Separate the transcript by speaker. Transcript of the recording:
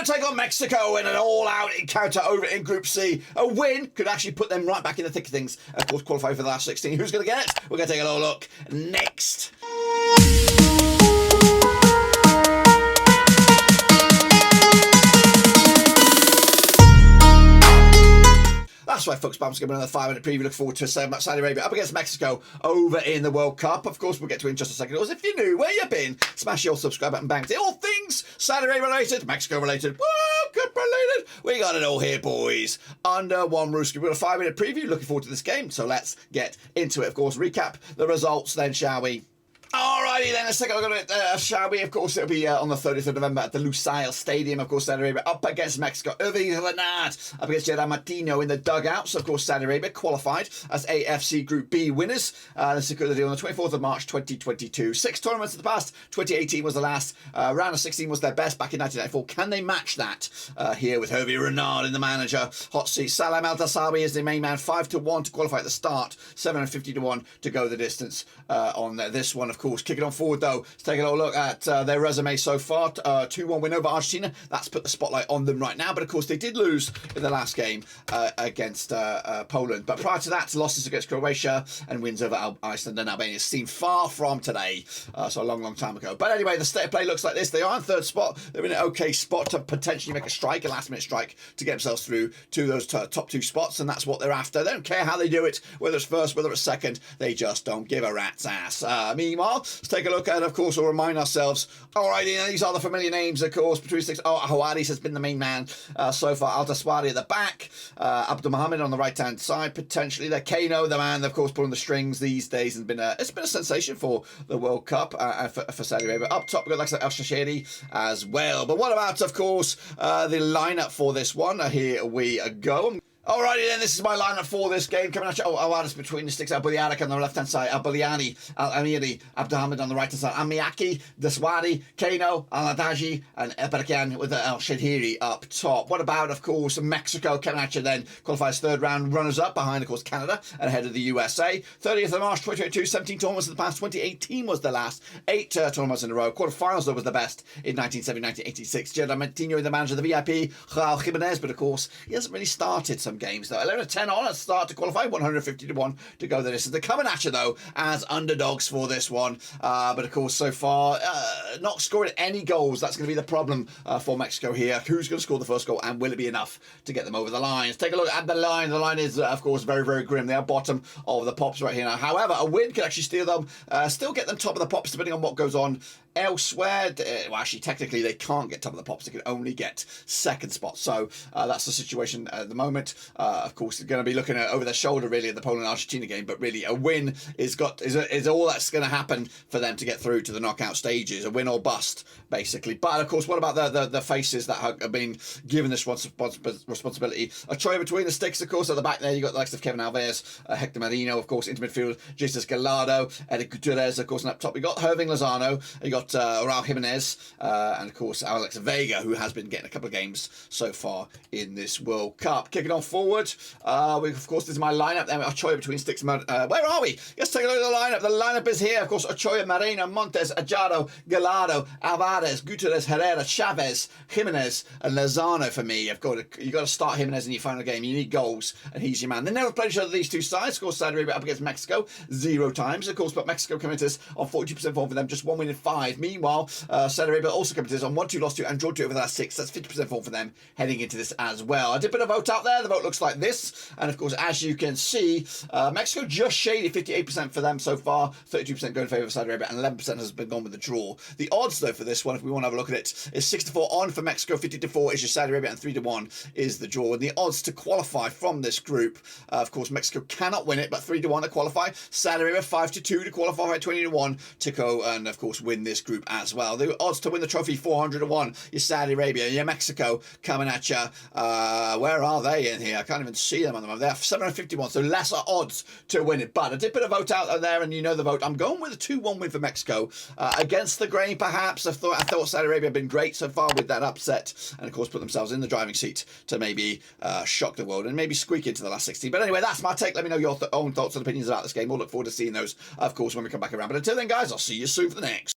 Speaker 1: Arabia take on Mexico in an all-out encounter over in Group C. A win could actually put them right back in the thick of things. Of course, qualify for the last 16. Who's going to get it? We're going to take a little look next. That's right, folks. Bam's going to be another 5-minute preview. Look forward to Saudi Arabia up against Mexico over in the World Cup. Of course, we'll get to it in just a second. If you're new, where you been? Smash your subscribe button, bang. All things Saudi Arabia related, Mexico related, World Cup related. We got it all here, boys. Under one roof. We've got a 5-minute preview. Looking forward to this game. So let's get into it. Of course, recap the results then, shall we? Alrighty then, let's take a look at it, shall we? Of course, it'll be on the 30th of November at the Lusail Stadium. Of course, Saudi Arabia up against Mexico. Hervé Renard up against Gerard Martino in the dugouts. Of course, Saudi Arabia qualified as AFC Group B winners. They secured the deal on the 24th of March 2022. 6 tournaments in the past. 2018 was the last. Round of 16 was their best back in 1994. Can they match that here with Hervé Renard in the manager hot seat? Salam Al Dasawi is the main man. 5-1 to qualify at the start. 750-1 to go the distance on this one. Of course, kicking on forward though, let's take a little look at their resume so far. 2-1 win over Argentina. That's put the spotlight on them right now, but of course they did lose in the last game against Poland. But prior to that, losses against Croatia and wins over Iceland and Albania seem far from today, so a long time ago. But anyway, the state of play looks like this. They are in third spot. They're in an okay spot to potentially make a strike, a last minute strike, to get themselves through to those top 2 spots, and that's what they're after. They don't care how they do it, whether it's first, whether it's second. They just don't give a rat's ass. Meanwhile, let's take a look at, of course, we'll remind ourselves. Alrighty, these are the familiar names, of course. Between 6, Hawadis has been the main man so far. Al Daswari at the back. Abdul Mohammed on the right-hand side, potentially. There, Kano, the man, of course, pulling the strings these days. And it's been a sensation for the World Cup for Saudi Arabia. Up top, we've got like El Shashiri as well. But what about, of course, the lineup for this one? Here we go. Alrighty then, this is my lineup for this game. Coming at you, Awaris between the sticks, Aboulianik on the left-hand side, Abouliani, Al-Amiri, Abdulhamid on the right-hand side, Amiaki, Daswari, Kano, Al-Adaji, and Eberkan with Al-Shadhiri up top. What about, of course, Mexico coming at you then? Qualifies third round runners-up behind, of course, Canada and ahead of the USA. 30th of March 2022, 17 tournaments in the past. 2018 was the last. 8 tournaments in a row. Quarterfinals, though, was the best in 1970, 1986. Gerard Martino, the manager of the VIP, Raul Jimenez, but of course, he hasn't really started some games though. 11-10 on at start to qualify, 150-1 to go the distance. They're coming at you though as underdogs for this one, but of course so far not scoring any goals. That's going to be the problem for Mexico here. Who's going to score the first goal, and will it be enough to get them over the line? Let's take a look at the line. The line is of course very grim. They are bottom of the pops right here now. However, a win could actually steal them, still get them top of the pops depending on what goes on elsewhere. Well, actually, technically, they can't get top of the pops. They can only get second spot. So that's the situation at the moment. Of course, they're going to be looking over their shoulder really at the Poland-Argentina game. But really, a win is all that's going to happen for them to get through to the knockout stages. A win or bust, basically. But of course, what about the faces that have been given this responsibility? Ochoa between the sticks, of course. At the back there, you got the likes of Kevin Alvarez, Hector Marino, of course, into midfield, Jesus Gallardo, Eric Gutierrez, of course, and up top we got Irving Lozano. You got Raul Jimenez, and of course Alex Vega, who has been getting a couple of games so far in this World Cup. Kicking on forward, of course, this is my lineup. Then Ochoa between sticks. Where are we? Let's take a look at the lineup. The lineup is here. Of course, Ochoa, Moreno, Montes, Ajaro, Gallardo, Alvarez, Gutierrez, Herrera, Chavez, Jimenez, and Lozano for me. You've got to start Jimenez in your final game. You need goals, and he's your man. They never played each other, these two sides. Of course, Saudi Arabia up against Mexico 0 times. Of course, but Mexico coming to us on 42% form for them, just 1 win in 5. Meanwhile, Saudi Arabia also coming to us on 1-2 lost to and draw 2 over the last 6. That's 50% form for them heading into this as well. I did put a vote out there. The vote looks like this, and of course, as you can see, Mexico just shaded 58% for them so far, 32% going in favour of Saudi Arabia, and 11% has been gone with the draw. The odds though for this one, if we want to have a look at it, is 6-4 on for Mexico, 50-4 is your Saudi Arabia, and 3-1 is the draw. And the odds to qualify from this group, of course, Mexico cannot win it, but 3-1 to qualify. Saudi Arabia 5-2 to qualify, 20-1 to go and of course win this group as well. The odds to win the trophy, 400-1. Your Saudi Arabia, your Mexico coming at you. Where are they in here? I can't even see them on the moment. They're 751, so lesser odds to win it. But I did put a vote out there, and you know the vote. I'm going with a 2-1 win for Mexico. Against the grain, perhaps. I thought Saudi Arabia had been great so far with that upset, and of course put themselves in the driving seat to maybe shock the world and maybe squeak into the last 16. But anyway, that's my take. Let me know your own thoughts and opinions about this game. We'll look forward to seeing those, of course, when we come back around. But until then, guys, I'll see you soon for the next.